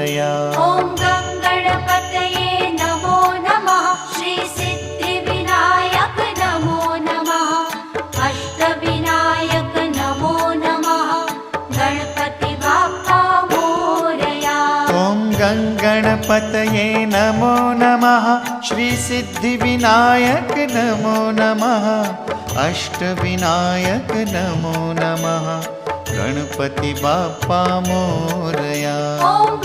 मोरया। ॐ गणपतये नमो नमः। श्री सिद्धिविनायक नमो नमः। अष्टविनायक नमो नमः। गणपति बाप्पा मोरया। ॐ गणपतये नमो नमः। श्री सिद्धिविनायक नमो नमः। अष्टविनायक नमो नमः। गणपति बाप्पा मोरया। ॐ